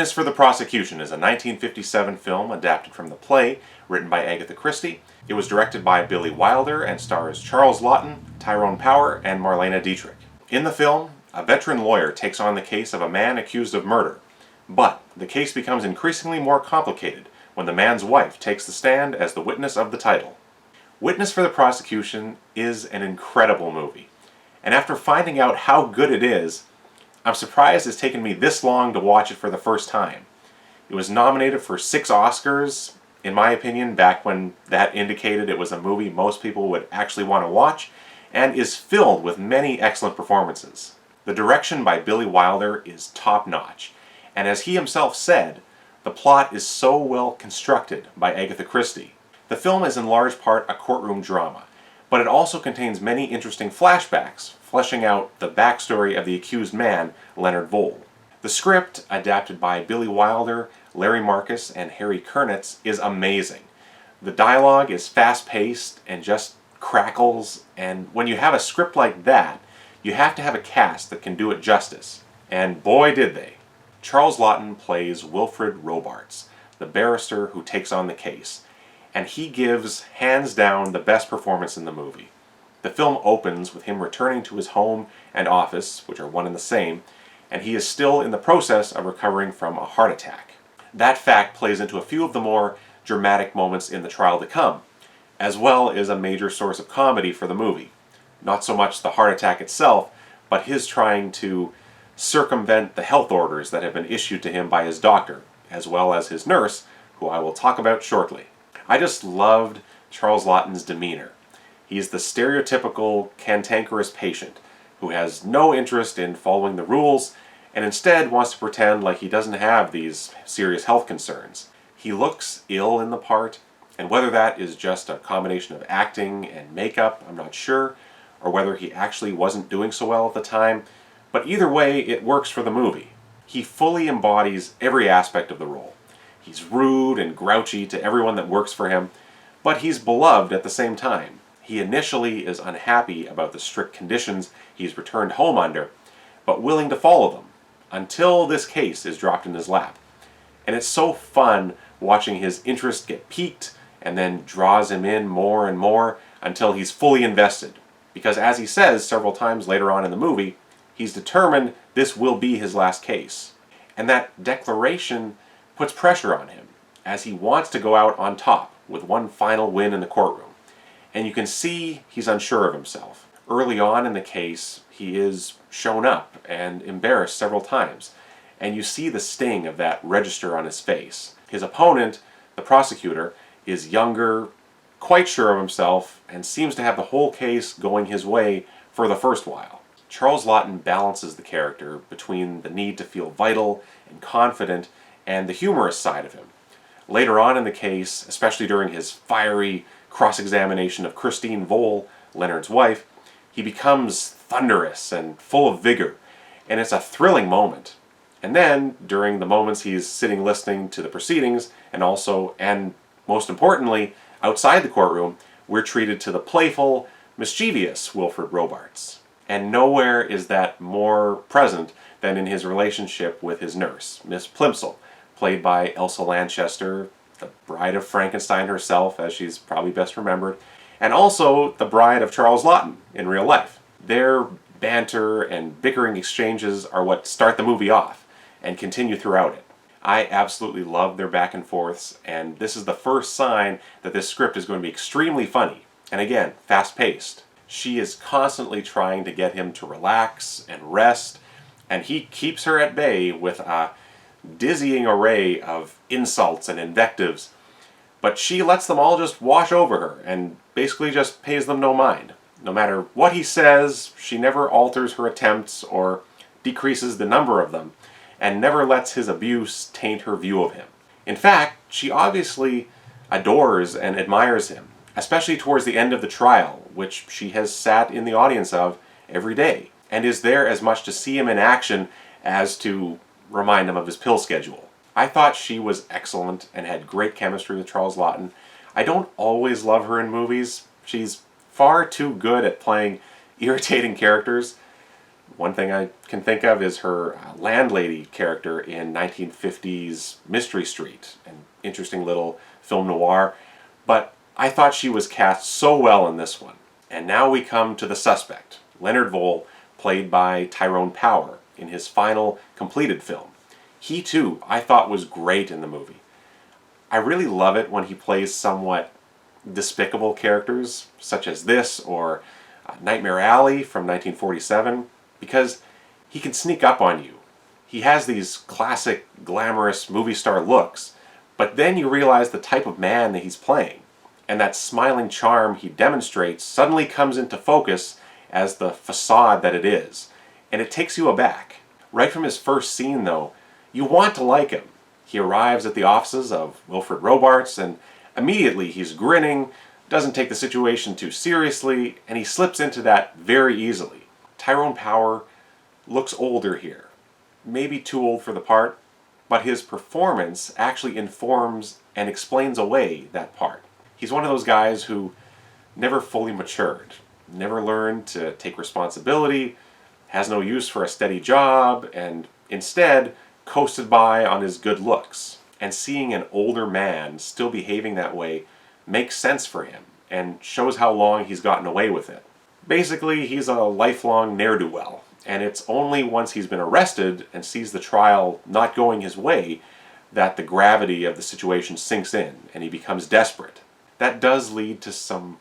Witness for the Prosecution is a 1957 film adapted from the play, written by Agatha Christie. It was directed by Billy Wilder and stars Charles Laughton, Tyrone Power, and Marlene Dietrich. In the film, a veteran lawyer takes on the case of a man accused of murder. But the case becomes increasingly more complicated when the man's wife takes the stand as the witness of the title. Witness for the Prosecution is an incredible movie. And after finding out how good it is, I'm surprised it's taken me this long to watch it for the first time. It was nominated for 6 Oscars, in my opinion, back when that indicated it was a movie most people would actually want to watch, and is filled with many excellent performances. The direction by Billy Wilder is top-notch, and as he himself said, the plot is so well constructed by Agatha Christie. The film is in large part a courtroom drama, but it also contains many interesting flashbacks, fleshing out the backstory of the accused man, Leonard Vole. The script, adapted by Billy Wilder, Larry Marcus, and Harry Kernitz, is amazing. The dialogue is fast-paced and just crackles, and when you have a script like that, you have to have a cast that can do it justice. And boy did they. Charles Laughton plays Wilfred Robarts, the barrister who takes on the case, and he gives, hands down, the best performance in the movie. The film opens with him returning to his home and office, which are one and the same, and he is still in the process of recovering from a heart attack. That fact plays into a few of the more dramatic moments in the trial to come, as well as a major source of comedy for the movie. Not so much the heart attack itself, but his trying to circumvent the health orders that have been issued to him by his doctor, as well as his nurse, who I will talk about shortly. I just loved Charles Laughton's demeanor. He's the stereotypical cantankerous patient who has no interest in following the rules and instead wants to pretend like he doesn't have these serious health concerns. He looks ill in the part, and whether that is just a combination of acting and makeup, I'm not sure, or whether he actually wasn't doing so well at the time, but either way, it works for the movie. He fully embodies every aspect of the role. He's rude and grouchy to everyone that works for him, but he's beloved at the same time. He initially is unhappy about the strict conditions he's returned home under, but willing to follow them, until this case is dropped in his lap. And it's so fun watching his interest get piqued, and then draws him in more and more until he's fully invested. Because as he says several times later on in the movie, he's determined this will be his last case. And that declaration puts pressure on him, as he wants to go out on top with one final win in the courtroom. And you can see he's unsure of himself. Early on in the case, he is shown up and embarrassed several times, and you see the sting of that register on his face. His opponent, the prosecutor, is younger, quite sure of himself, and seems to have the whole case going his way for the first while. Charles Laughton balances the character between the need to feel vital and confident and the humorous side of him. Later on in the case, especially during his fiery cross-examination of Christine Vole, Leonard's wife, he becomes thunderous and full of vigor, and it's a thrilling moment. And then, during the moments he's sitting listening to the proceedings, and also, and most importantly, outside the courtroom, we're treated to the playful, mischievous Wilfred Robarts. And nowhere is that more present than in his relationship with his nurse, Miss Plimsoll, played by Elsa Lanchester, the bride of Frankenstein herself, as she's probably best remembered, and also the bride of Charles Laughton in real life. Their banter and bickering exchanges are what start the movie off and continue throughout it. I absolutely love their back and forths, and this is the first sign that this script is going to be extremely funny, and again, fast-paced. She is constantly trying to get him to relax and rest, and he keeps her at bay with a dizzying array of insults and invectives, but she lets them all just wash over her and basically just pays them no mind. No matter what he says, she never alters her attempts or decreases the number of them, and never lets his abuse taint her view of him. In fact, she obviously adores and admires him, especially towards the end of the trial, which she has sat in the audience of every day, and is there as much to see him in action as to remind him of his pill schedule. I thought she was excellent and had great chemistry with Charles Laughton. I don't always love her in movies. She's far too good at playing irritating characters, One thing I can think of is her landlady character in 1950s Mystery Street, an interesting little film noir, but I thought she was cast so well in this one. And now we come to the suspect, Leonard Vole, played by Tyrone Power in his final completed film. He too, I thought, was great in the movie. I really love it when he plays somewhat despicable characters, such as this or Nightmare Alley from 1947, because he can sneak up on you. He has these classic, glamorous movie star looks, but then you realize the type of man that he's playing, and that smiling charm he demonstrates suddenly comes into focus as the facade that it is, and it takes you aback. Right from his first scene, though, you want to like him. He arrives at the offices of Wilfred Robarts, and immediately he's grinning, doesn't take the situation too seriously, and he slips into that very easily. Tyrone Power looks older here. Maybe too old for the part, but his performance actually informs and explains away that part. He's one of those guys who never fully matured, never learned to take responsibility, has no use for a steady job, and instead coasted by on his good looks. And seeing an older man still behaving that way makes sense for him and shows how long he's gotten away with it. Basically, he's a lifelong ne'er-do-well, and it's only once he's been arrested and sees the trial not going his way that the gravity of the situation sinks in and he becomes desperate. That does lead to some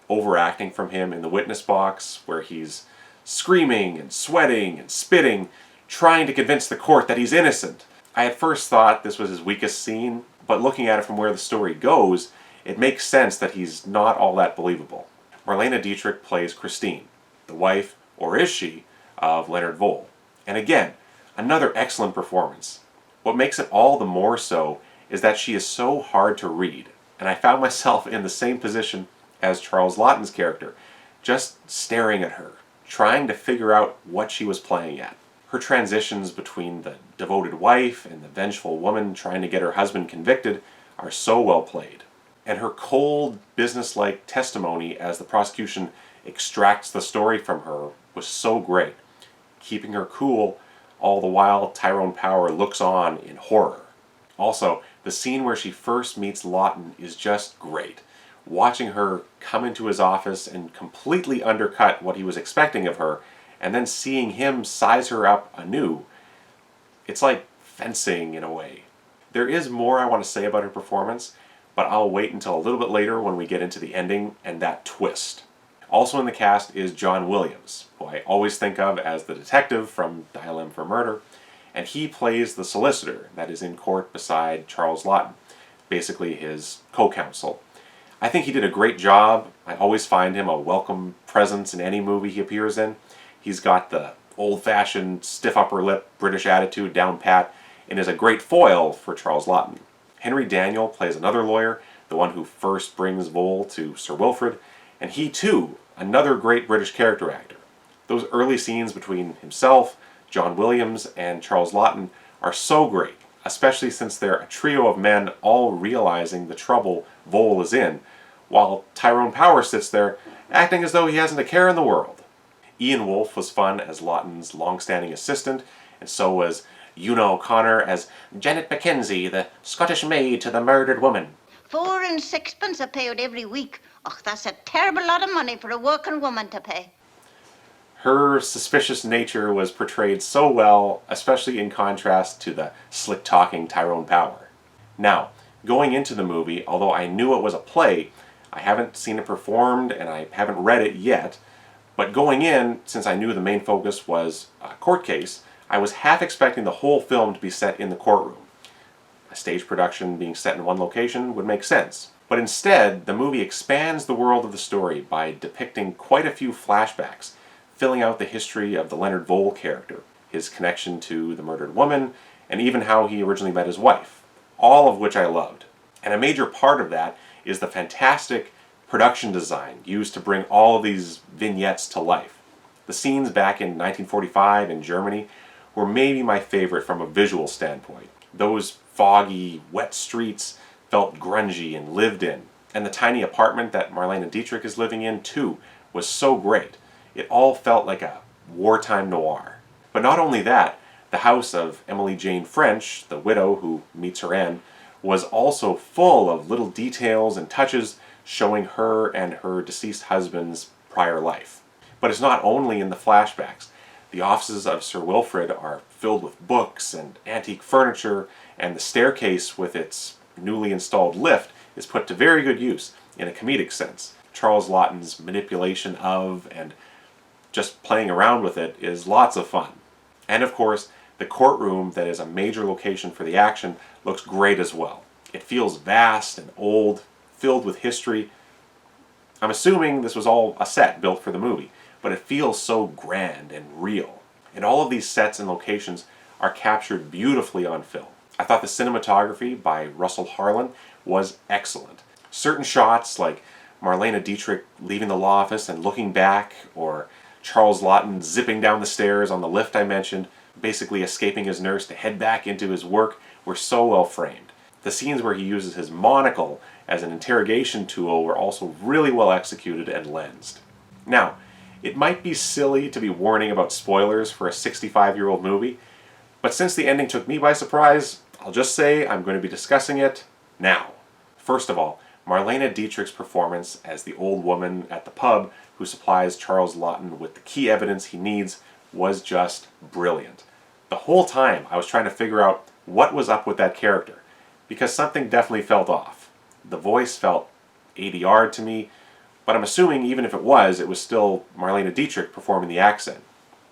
overacting from him in the witness box, where he's screaming and sweating and spitting, trying to convince the court that he's innocent. I at first thought this was his weakest scene, but looking at it from where the story goes, it makes sense that he's not all that believable. Marlene Dietrich plays Christine, the wife, or is she, of Leonard Vole. And again, another excellent performance. What makes it all the more so is that she is so hard to read, and I found myself in the same position as Charles Laughton's character, just staring at her, trying to figure out what she was playing at. Her transitions between the devoted wife and the vengeful woman trying to get her husband convicted are so well played. And her cold, businesslike testimony as the prosecution extracts the story from her was so great, keeping her cool all the while Tyrone Power looks on in horror. Also, the scene where she first meets Laughton is just great. Watching her come into his office and completely undercut what he was expecting of her, and then seeing him size her up anew, it's like fencing in a way. There is more I want to say about her performance, but I'll wait until a little bit later when we get into the ending and that twist. Also in the cast is John Williams, who I always think of as the detective from Dial M for Murder, and he plays the solicitor that is in court beside Charles Laughton, basically his co-counsel. I think he did a great job. I always find him a welcome presence in any movie he appears in. He's got the old-fashioned, stiff upper lip British attitude down pat, and is a great foil for Charles Laughton. Henry Daniel plays another lawyer, the one who first brings Vole to Sir Wilfrid, and he too, another great British character actor. Those early scenes between himself, John Williams, and Charles Laughton are so great, especially since they're a trio of men all realizing the trouble Vole is in, while Tyrone Power sits there acting as though he hasn't a care in the world. Ian Wolfe was fun as Laughton's long-standing assistant, and so was Una O'Connor as Janet Mackenzie, the Scottish maid to the murdered woman. 4 and 6pence I pay out every week. Och, that's a terrible lot of money for a working woman to pay. Her suspicious nature was portrayed so well, especially in contrast to the slick-talking Tyrone Power. Now, going into the movie, although I knew it was a play, I haven't seen it performed and I haven't read it yet, but going in, since I knew the main focus was a court case, I was half expecting the whole film to be set in the courtroom. A stage production being set in one location would make sense. But instead, the movie expands the world of the story by depicting quite a few flashbacks, filling out the history of the Leonard Vole character, his connection to the murdered woman, and even how he originally met his wife, all of which I loved. And a major part of that is the fantastic production design used to bring all of these vignettes to life. The scenes back in 1945 in Germany were maybe my favorite from a visual standpoint. Those foggy, wet streets felt grungy and lived in, and the tiny apartment that Marlene Dietrich is living in too was so great. It all felt like a wartime noir. But not only that, the house of Emily Jane French, the widow who meets her end, was also full of little details and touches showing her and her deceased husband's prior life. But it's not only in the flashbacks. The offices of Sir Wilfrid are filled with books and antique furniture, and the staircase with its newly installed lift is put to very good use in a comedic sense. Charles Laughton's manipulation of and just playing around with it is lots of fun. And of course, the courtroom that is a major location for the action looks great as well. It feels vast and old, filled with history. I'm assuming this was all a set built for the movie, but it feels so grand and real. And all of these sets and locations are captured beautifully on film. I thought the cinematography by Russell Harlan was excellent. Certain shots like Marlene Dietrich leaving the law office and looking back, or Charles Laughton zipping down the stairs on the lift I mentioned, basically escaping his nurse to head back into his work, were so well framed. The scenes where he uses his monocle as an interrogation tool were also really well executed and lensed. Now, it might be silly to be warning about spoilers for a 65-year-old movie, but since the ending took me by surprise, I'll just say I'm going to be discussing it now. First of all, Marlene Dietrich's performance as the old woman at the pub who supplies Charles Laughton with the key evidence he needs was just brilliant. The whole time I was trying to figure out what was up with that character, because something definitely felt off. The voice felt ADR to me, but I'm assuming even if it was still Marlene Dietrich performing the accent.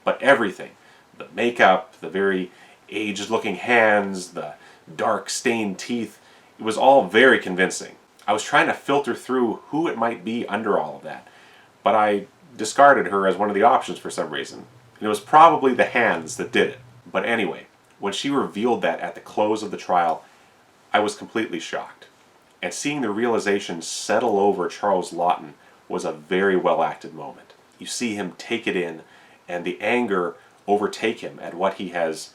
But everything, the makeup, the very aged-looking hands, the dark stained teeth, it was all very convincing. I was trying to filter through who it might be under all of that, but I discarded her as one of the options for some reason. And it was probably the hands that did it. But anyway, when she revealed that at the close of the trial, I was completely shocked. And seeing the realization settle over Charles Laughton was a very well-acted moment. You see him take it in, and the anger overtake him at what he has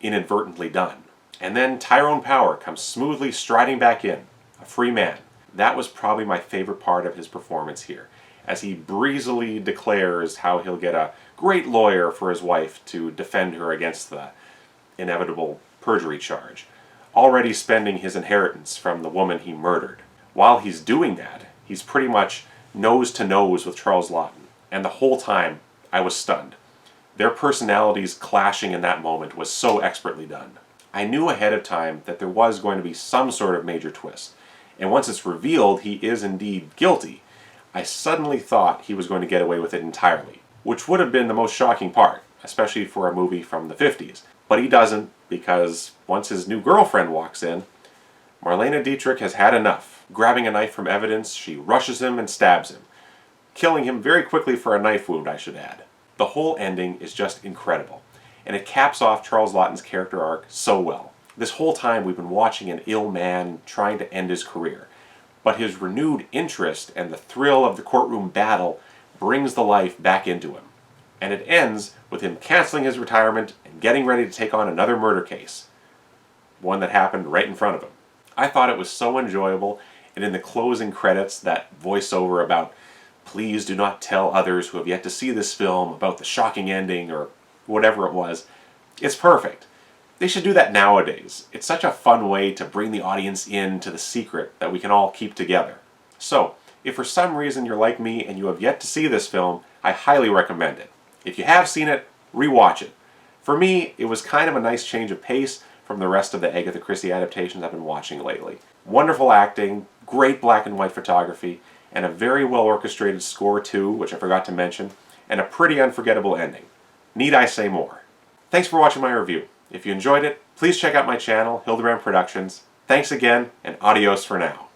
inadvertently done. And then Tyrone Power comes smoothly striding back in, a free man. That was probably my favorite part of his performance here, as he breezily declares how he'll get a great lawyer for his wife to defend her against the inevitable perjury charge, already spending his inheritance from the woman he murdered. While he's doing that, he's pretty much nose to nose with Charles Laughton, and the whole time I was stunned. Their personalities clashing in that moment was so expertly done. I knew ahead of time that there was going to be some sort of major twist, and once it's revealed he is indeed guilty, I suddenly thought he was going to get away with it entirely, which would have been the most shocking part, especially for a movie from the 50s. But he doesn't, because once his new girlfriend walks in, Marlene Dietrich has had enough. Grabbing a knife from evidence, she rushes him and stabs him, killing him very quickly for a knife wound, I should add. The whole ending is just incredible, and it caps off Charles Laughton's character arc so well. This whole time we've been watching an ill man trying to end his career, but his renewed interest and the thrill of the courtroom battle brings the life back into him. And it ends with him canceling his retirement and getting ready to take on another murder case, one that happened right in front of him. I thought it was so enjoyable, and in the closing credits, that voiceover about "Please do not tell others who have yet to see this film about the shocking ending," or whatever it was, it's perfect. They should do that nowadays. It's such a fun way to bring the audience into the secret that we can all keep together. So, if for some reason you're like me and you have yet to see this film, I highly recommend it. If you have seen it, rewatch it. For me, it was kind of a nice change of pace from the rest of the Agatha Christie adaptations I've been watching lately. Wonderful acting, great black and white photography, and a very well orchestrated score too, which I forgot to mention, and a pretty unforgettable ending. Need I say more? Thanks for watching my review. If you enjoyed it, please check out my channel, Hildebrand Productions. Thanks again, and adios for now.